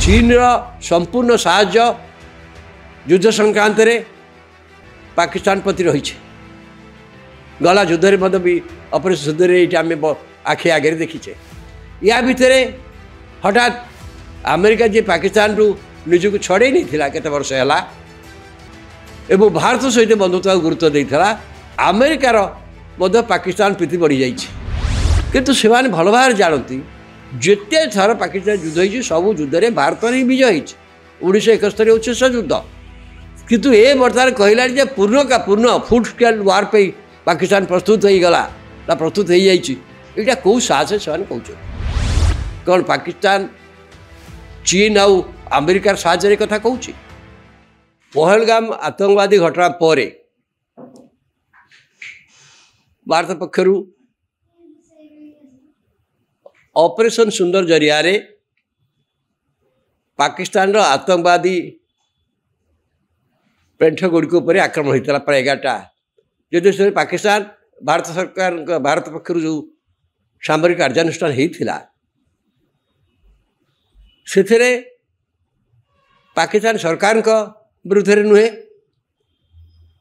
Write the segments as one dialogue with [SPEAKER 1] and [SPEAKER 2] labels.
[SPEAKER 1] चीन संपूर्ण साहाय्य युद्ध संक्रांत रे पाकिस्तान प्रति रही गला युद्ध भी ऑपरेशन युद्ध आम आखि आगे देखीचे या भितर हठात अमेरिका जी पाकिस्तान रु निजक छड़े नहीं थिला केते वर्ष है एवं भारत सहित बंधुत्व गुरुत्व देता अमेरिकार मध्य पाकिस्तान प्रीति बढ़ी जाइए किंतु से भल भाव जानती जिते थर पाकिस्तान युद्ध हो सबू युद्ध में भारत ही विजय हो 1971 हूँ शेष युद्ध किंतु ये बर्तमान कहला पूर्ण का पूर्ण फुल स्केल वार पे पाकिस्तान प्रस्तुत हो गला प्रस्तुत हो जाइए कौ साहस से कहते कौन पाकिस्तान चीन आउ अमेरिकार साहाय्य कथा कहूँ पहलगाम आतंकवादी घटना पर भारत पक्षर ऑपरेशन सुंदर जरिया रे पाकिस्तान रो आतंकवादी पेंठ गुड़िक आक्रमण होता प्राय 11टा जो पाकिस्तान भारत सरकार भारत पक्षर जो सामरिक कार्यानुष्ठान होता से पाकिस्तान सरकार विरुद्ध नुहे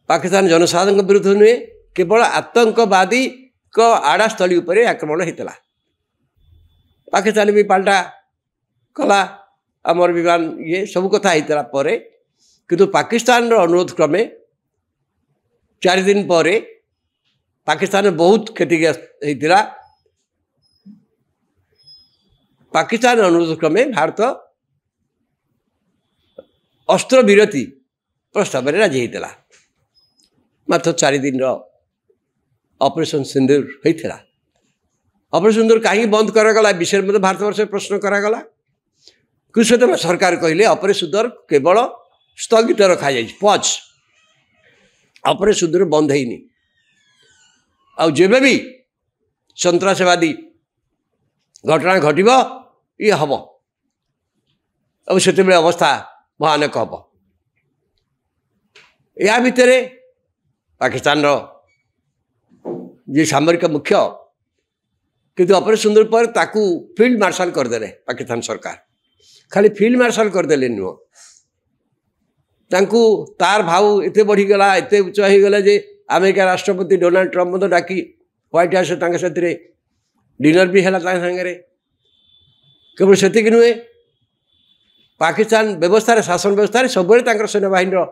[SPEAKER 1] पाकिस्तान जनसाधारण विरुद्ध नुहे केवल आतंकवादी आड़ास्थली उपर आक्रमण होता पाकिस्तान भी पाल्टा कला आमर विमान ये सब कथा होता पर किंतु पाकिस्तान अनुरोध क्रमे 4 दिन पर पाकिस्तान बहुत क्षतिग्रस्त होता पाकिस्तान अनुरोध क्रमे भारत अस्त्र विरति प्रस्ताव में राजी होता मात्र 4 दिन ऑपरेशन सिंदूर होता ऑपरेशन सिंदूर कहीं बंद करागला विषय में भारत वर्ष प्रश्न करागला कुछ सरकार कहले ऑपरेशन सिंदूर केवल स्थगित रखा जाए पॉज ऑपरेशन सिंदूर बंद होनी आउ जेबे भी सन्त्रासवादी घटना घटब ये हम अब से अवस्था भयानक हम या भितर पाकिस्तान जी सामरिक मुख्य किंतु ऑपरेशन सिंदूर पर ताकू फील्ड मार्शल करदे पाकिस्तान सरकार खाली फील्ड मार्शल करदे नुह तांकू तार भाव एते बढ़ीगला एते उच्च होगला जे अमेरिका राष्ट्रपति डोनाल्ड ट्रम्प मत डाकी व्हाइट हाउस से डिनर भी है सागे केवल से नुहे पाकिस्तान व्यवस्था शासन व्यवस्था सब सेनाबाहिनी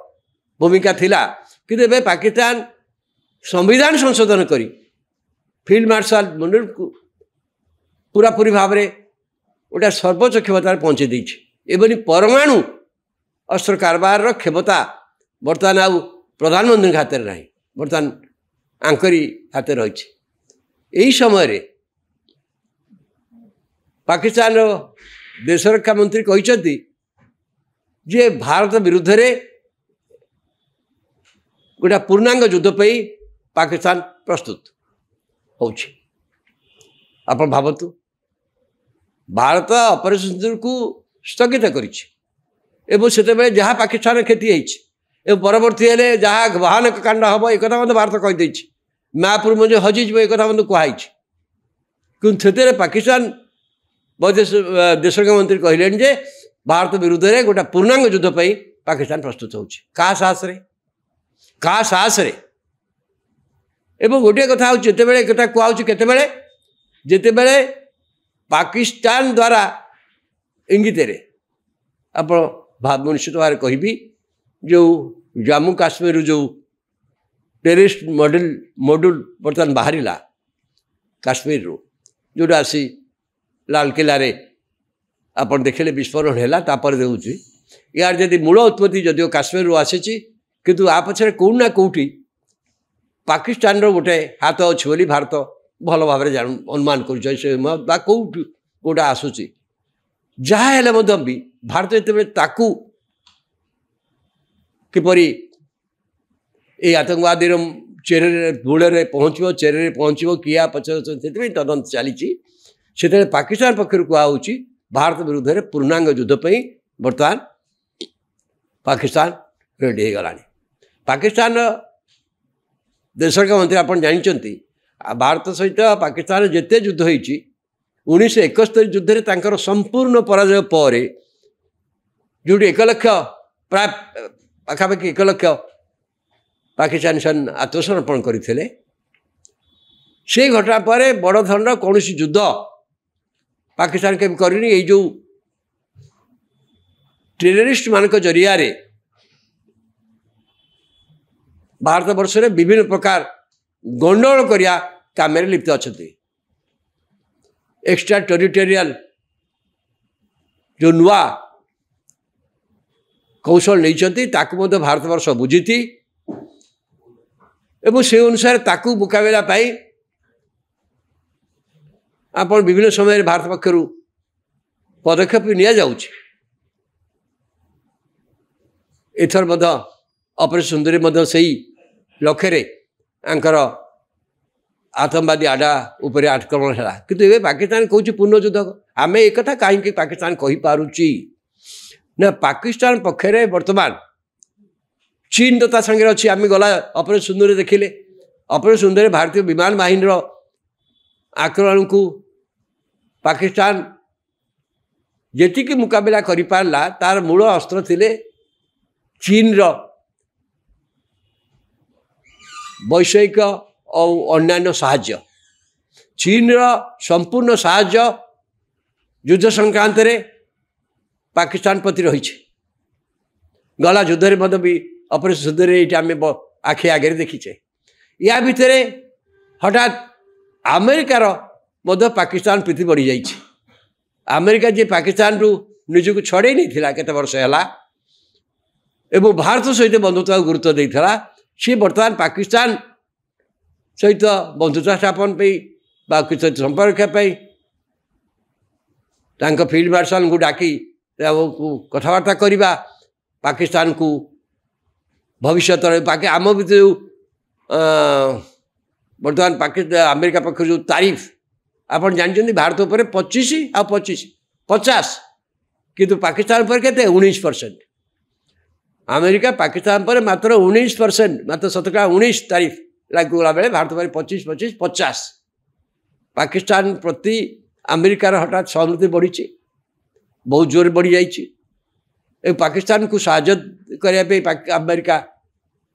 [SPEAKER 1] भूमिका थिला किंतु एबे पाकिस्तान संविधान संशोधन करी फील्ड मार्शल मुंडर पूरा पूरी भाव में गोटे सर्वोच्च क्षमता पहुँचे देनी परमाणु अस्त्र कारबार क्षमता बर्तमान आउ प्रधानमंत्री हाथ में ना बर्तमान आंकरी हाथ रही यही समय पाकिस्तान देश रक्षा मंत्री कहते जे भारत विरुद्ध रे गोटे पूर्णांग युद्ध पे पाकिस्तान प्रस्तुत होछि आपण भावतु भारत ऑपरेशन सिंदूर को स्थगित करिछि एवं से जहाँ पाकिस्तान क्षति होती परवर्ती हेले जहाँ भयानक कांड हम एक भारत कहीदे मैपुर में जो हजिज एक कहुई कि पाकिस्तान देश मंत्री कहले जे भारत विरुद्ध में गोटे पूर्णांग युद्ध पे पाकिस्तान प्रस्तुत होछि का साहस रे एवं गोटे कथा जितेबले कहूँ केतेबले जितेबले पाकिस्तान द्वारा इंगित आप निश्चित भाव कहि जो जम्मू काश्मीर जो टेररिस्ट मॉड्यूल बर्तमान बाहर काश्मीर रू जोटा आसी लालकिला रे आपन देखले विस्फोरण है देखुची यार जदि मूल उत्पत्ति जदिव काश्मीर रू आसी किंतु आ पछरे कौन ना कौटी पाकिस्तान रो गोटे हाथ अच्छी बोली भारत भल भाव अनुमान कर कौटा आसूची जहाँ हेले भी भारत जिते ताकू किपरि ये आतंकवादी चेहरे धूल पहुँचो चेहरे पहुँचो किया पचर तदंत चली पाकिस्तान पक्षर कहुच्छी भारत विरुद्ध में पूर्णांग युद्ध पे बर्तमान पाकिस्तान रेडी हो गला पाकिस्तान देश का मंत्री आप जानते भारत सहित पाकिस्तान जिते युद्ध होती 1971 युद्ध में संपूर्ण पराजय पर जोटी 1 लाख प्राय पाखापाखि 1 लाख पाकिस्तानी सेना आत्मसमर्पण करते से घटना पर बड़ धरण कौन युद्ध पाकिस्तान के करनी ये जो टेररिस्ट मान जरिया भारत वर्ष में विभिन्न प्रकार गंडगोल करिया काम लिप्त अच्छा एक्स्ट्रा टेरिटोरियल जो नुआ कौशल नहीं भारत वर्ष बुझी एवं से अनुसार ताकू मुकाबला पाई आप विभिन्न समय भारत पक्षर पदक्षेप निया जाउछि। एथर ऑपरेशन सुंदरी से लक्ष्य आंकर आतंकवादी आडा उपर आक्रमण है किंतु ये पाकिस्तान कौच पूर्ण युद्ध आम एक कहीं पाकिस्तान कही पारुची ना पाकिस्तान पक्षरे वर्तमान चीन तो ता संगे अच्छी आम गला ऑपरेशन सुंदरी देखिले ऑपरेशन सुंदरी भारतीय विमान बाहिनी आक्रमण को पाकिस्तान जी मुकाबला कर पारला तार मूल अस्त्र थिले चीन रो वैषयिक और अन्य साहाय्य चीन रो संपूर्ण साहाय्य युद्ध संक्रांत रे पाकिस्तान प्रति रही गला युद्ध भी ऑपरेशन सुंदरी ये आम आखि आगे देखीचे या भितर हठात अमेरिकार पाकिस्तान प्रीति बढ़ी जाइए अमेरिका जी पाकिस्तान रु निजक छड़े नहीं थिला केते वर्ष है एवं भारत सहित बंधुत्व गुरुत्व देता सी बर्तमान पाकिस्तान सहित बंधुत्व स्थापन संपर्क फील्ड मार्शल को डाकी कथबार्ता करवा पाकिस्तान को भविष्य आम भर बर्तमान पाकिस्तान अमेरिका पक्ष जो तारीफ आप जानते भारत उपर 25 आ 50 किंतु पाकिस्तान पर केते 19%। अमेरिका पाकिस्तान पर मात्र 19% मात्र 19 तारीफ लागूला बेले भारत पर 25 पाकिस्तान प्रति अमेरिकार हठात सहानुभूति बढ़ी बहुत जोर बढ़ी जाइए पाकिस्तान को साहाय्य करने अमेरिका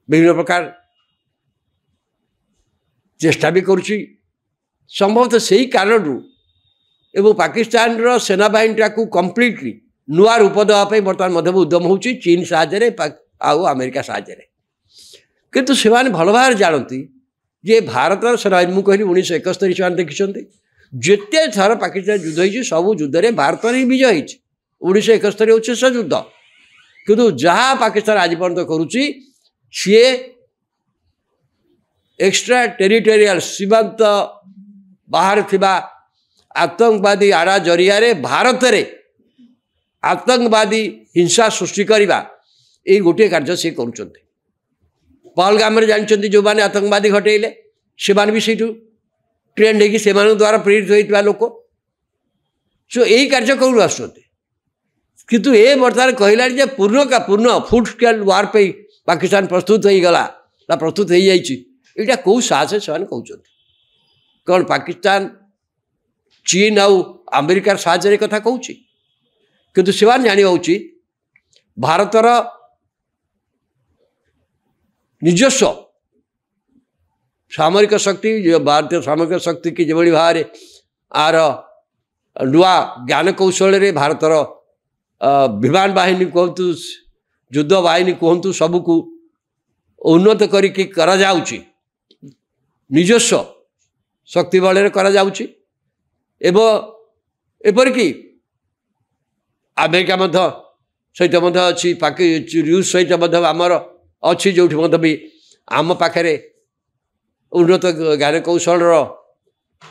[SPEAKER 1] विभिन्न प्रकार चेष्टा भी करुच्ची संभवतः से ही कारण एवं पाकिस्तान रो सेना बाहिनी को कम्प्लीटली नुआ रूप देवाई बर्तमान मध्य उद्यम हो चीन साहाଯ୍य आउ अमेरिका साहाଯ୍य किंतु से भल भाव जानती जे भारत सेना मुझे कहली 1971 से देखी जिते थर पाकिस्तान युद्ध हो सब युद्ध में भारत ही विजय हो 1971 हूँ शेष युद्ध किंतु जहाँ पाकिस्तान आज पर्यटन करुच्ची सी एक्स्ट्रा टेरिटोरियल सीमांत बाहर थिबा आतंकवादी आड़ा जरिया भारत में आतंकवादी हिंसा सृष्टि करवा ये गोटे कार्य सी कर पहलगाम जानते जो मैंने आतंकवादी घटेले से भी से ट्रेंड हो द्वारा प्रेरित होता लोक सो यही कार्य कौन आसुँच किंतु ये बर्तमान कहला पूर्ण का पूर्ण फुल स्केल वार पे पाकिस्तान प्रस्तुत हो गला प्रस्तुत हो जाइए कौ साहस से कहते कौन पाकिस्तान चीन आउ अमेरिकार साहाय्य कथा कहूँ किंतु से जाना उचित भारतर निजस्व सामरिक शक्ति भारतीय सामरिक शक्ति की जो भाव आर नुआ ज्ञान कौशल भारतर विमान बाहिनी कहतु युद्ध बाहिनी कहतु सबको उन्नत करिकी करा जाउची निजस्व शक्ति बल करा जाउची एपरिकी अमेरिका सहित अच्छी रूस सहित आमर अच्छी जो भी आम पाखे उन्नत ज्ञान कौशल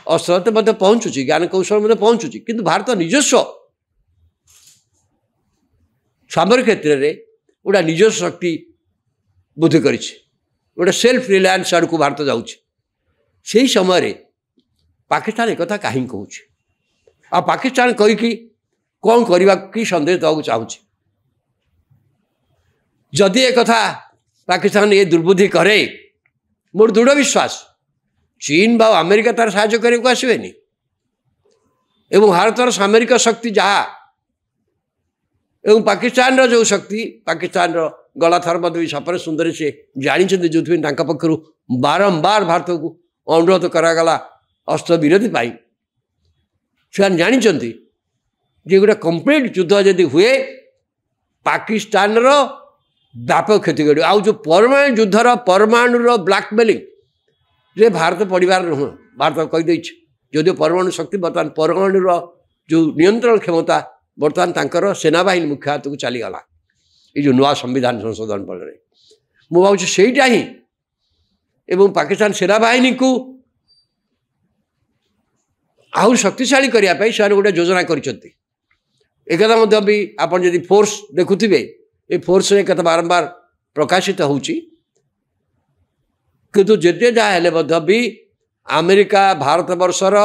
[SPEAKER 1] अस्त्र तो पहुँचुची ज्ञान कौशल पहुँचुची किंतु भारत निजस्व सामरिक क्षेत्र में गोटा निजस्व शक्ति बुद्धि कर गोटे सेल्फ रिलायंस आड़ को भारत जाऊँगी समय पाकिस्तान एक कहीं कहूँ आ पाकिस्तान कहीकि कौन करने कि सन्देश देवाक चाहूँगी जदि एक पाकिस्तान ये दुर्बुद्धि करे मोर दृढ़ विश्वास चीन बा अमेरिका तार साहाय्य करने को आसबेनि एवं भारतर सामरिक शक्ति जहाँ एवं पाकिस्तान रो जो शक्ति पाकिस्तान रो गला थर भी सफर सुंदर से जानते जो पक्षर बारंबार भारत को अनुरोध करागला अस्त्र विरोधी पाई से जानते जे गोटे कंप्लीट युद्ध जदि हुए पाकिस्तान रो व्यापक क्षति कर आउ जो परमाणु युद्धर परमाणुर ब्लैकमेलिंग रे भारत पड़ार नुह भारत कहीदे जदि परमाणु शक्ति बर्तमान परमाणुर जो नियंत्रण क्षमता बर्तमान तांकर सेनाबाहिनी मुख्य हाथ को चलीगला ये जो नुआ संविधान संशोधन फल मुझे भाव सेटा ही एवं पाकिस्तान सेनाबाहिनी को आहुरी शक्तिशाली करने से गोटे योजना करता भी आप फोर्स देखुवे ये फोर्स रे कत बारंबार प्रकाशित होची किंतु जेते जहाँ भी अमेरिका भारत वर्षर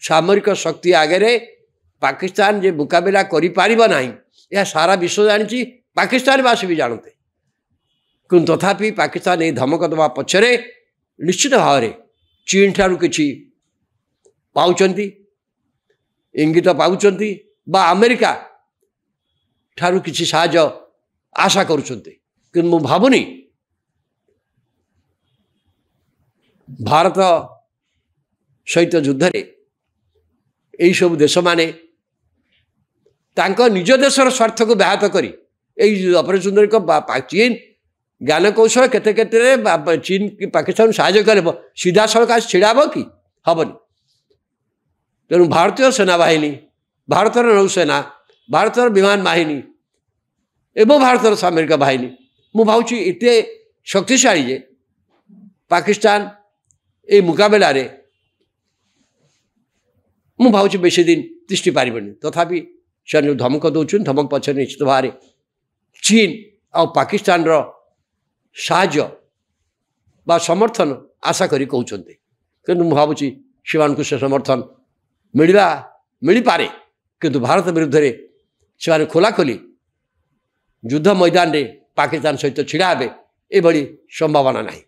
[SPEAKER 1] सामरिक शक्ति आगे पाकिस्तान जे मुकाबला करिपारिबा यह सारा विश्व जानी पाकिस्तानवासी भी जानते किंतु तथापि पाकिस्तान ये धमक दवा पछरे निश्चित भाव में चीन ठारू किछि पाउचंती इंगित पाउचंती बा अमेरिका ठारू किछि साहाय्य आशा करुछंती कि मु भावुनी भारत सहित युद्ध रे यही सब देश माने तांको निज देशर स्वार्थ को व्याहत करी ऑपरेशन चीन ज्ञान कौशल केते केते चीन की पाकिस्तान साहाय्य करे सीधा सड़क छिड़ाब कि हेनी तेणु भारतीय सेनाबाहिनी भारतर नौसेना भारतर विमान बाहिनी एवं भारतर सामरिक बाहिनी मु भावुची एते शक्तिशाली जे पाकिस्तान ए मुकाबला रे मु भावुची बेसी दिन तिष्टि पारिबनी तथापि से धमक दौन धमक पछे निश्चित भाव में चीन आ पाकिस्तान रो साहाय्य बा समर्थन आशा करी कहते किंतु मु भावुची से समर्थन मिल पारे किंतु भारत विरुद्ध रे से खोलाखोली युद्ध मैदान रे पाकिस्तान सहित छिड़ा हे एभली संभावना नहीं।